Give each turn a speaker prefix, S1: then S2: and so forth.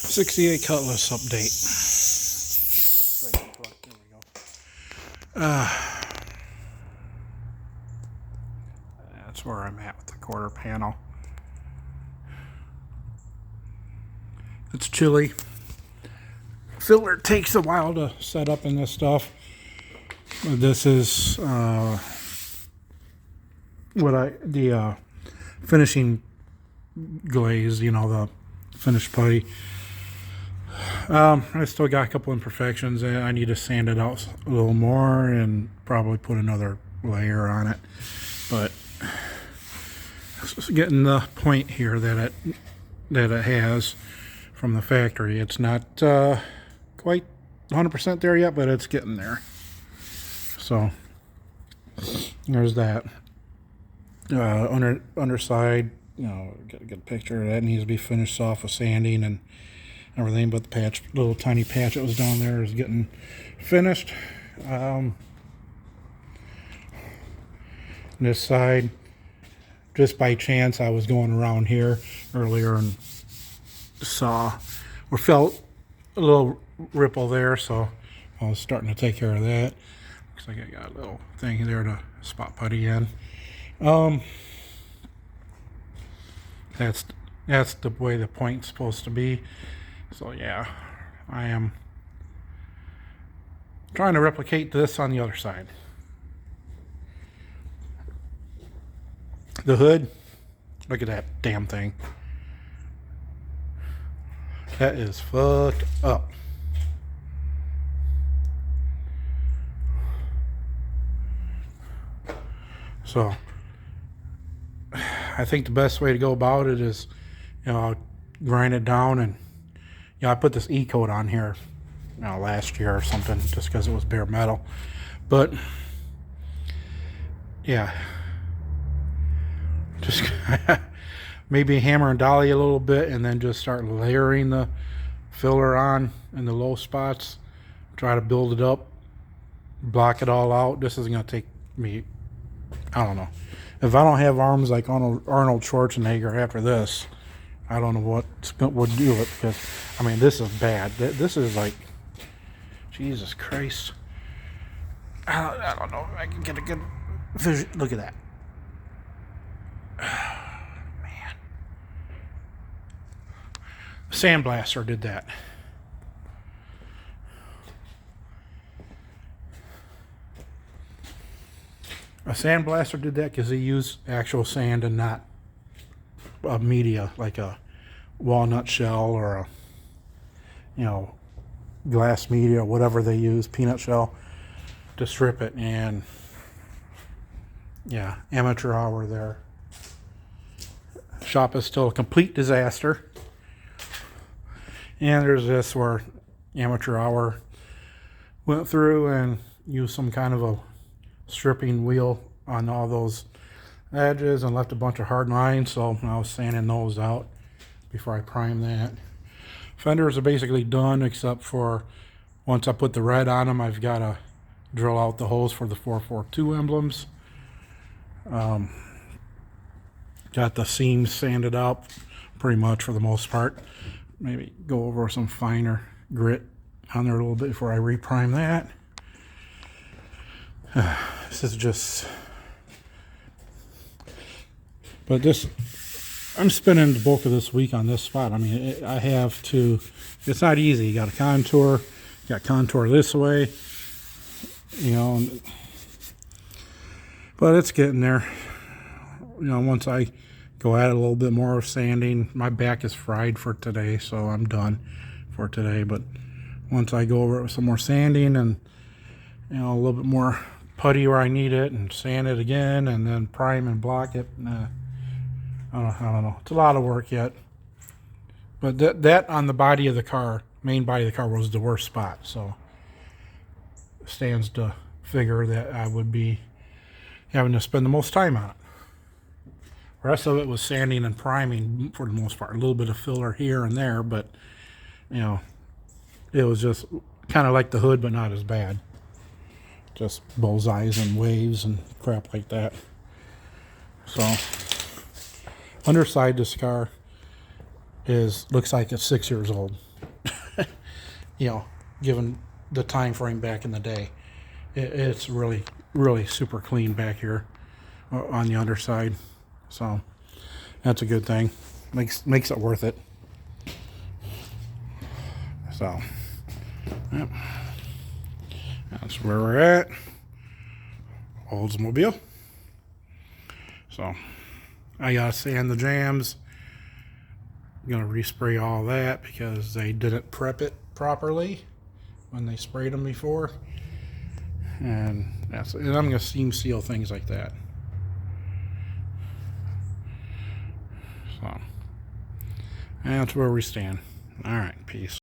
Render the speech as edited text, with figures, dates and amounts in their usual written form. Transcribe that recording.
S1: 68 Cutlass update. There we go. That's where I'm at with the quarter panel. It's chilly. Filler takes a while to set up in this stuff. This is the finishing glaze, you know, the finished putty. I still got a couple imperfections and I need to sand it out a little more and probably put another layer on it. But it's getting the point here that it has from the factory. It's not quite 100% there yet, but it's getting there. So there's that. Underside, you know, get a good picture of that. It needs to be finished off with sanding and everything, but the patch, little tiny patch that was down there, is getting finished. This side, just by chance, I was going around here earlier and saw or felt a little ripple there, so I was starting to take care of that. Looks like I got a little thing there to spot putty in. That's the way the point's supposed to be. So yeah, I am trying to replicate this on the other side. The hood, look at that damn thing. That is fucked up. So I think the best way to go about it is, you know, I'll grind it down, and you know, I put this E-coat on here, you know, last year or something, just because it was bare metal. But yeah, just maybe hammer and dolly a little bit, and then just start layering the filler on in the low spots. Try to build it up, block it all out. This is gonna take me, I don't know. If I don't have arms like Arnold Schwarzenegger after this, I don't know what would do it, because, I mean, this is bad. This is like, Jesus Christ. I don't know if I can get a good vision. Look at that. Man. Sandblaster did that. A sandblaster did that because he used actual sand and not a media like a walnut shell or a, you know, glass media or whatever they use, peanut shell, to strip it. And yeah, amateur hour there. Shop is still a complete disaster. And there's this where amateur hour went through and used some kind of a stripping wheel on all those edges and left a bunch of hard lines, so I was sanding those out before I primed that. Fenders are basically done, except for once I put the red on them, I've got to drill out the holes for the 442 emblems. Got the seams sanded out pretty much for the most part. Maybe go over some finer grit on there a little bit before I reprime that. This is just, but this, I'm spending the bulk of this week on this spot. I mean, I have to, it's not easy. You got to contour, you got contour this way, you know, but it's getting there. You know, once I go at it a little bit more sanding, my back is fried for today, so I'm done for today. But once I go over it with some more sanding and, you know, a little bit more putty where I need it, and sand it again, and then prime and block it. I don't know. It's a lot of work yet. But that on the body of the car, main body of the car, was the worst spot. So it stands to figure that I would be having to spend the most time on it. The rest of it was sanding and priming for the most part. A little bit of filler here and there, but, you know, it was just kind of like the hood, but not as bad. Just bullseyes and waves and crap like that. So underside this car looks like it's 6 years old. you know, given the time frame back in the day. It's really, really super clean back here on the underside. So that's a good thing. Makes it worth it. So yep. That's where we're at. Oldsmobile. So I gotta sand the jams. I'm gonna respray all that because they didn't prep it properly when they sprayed them before. And I'm gonna seam seal things like that. So that's where we stand. All right, peace.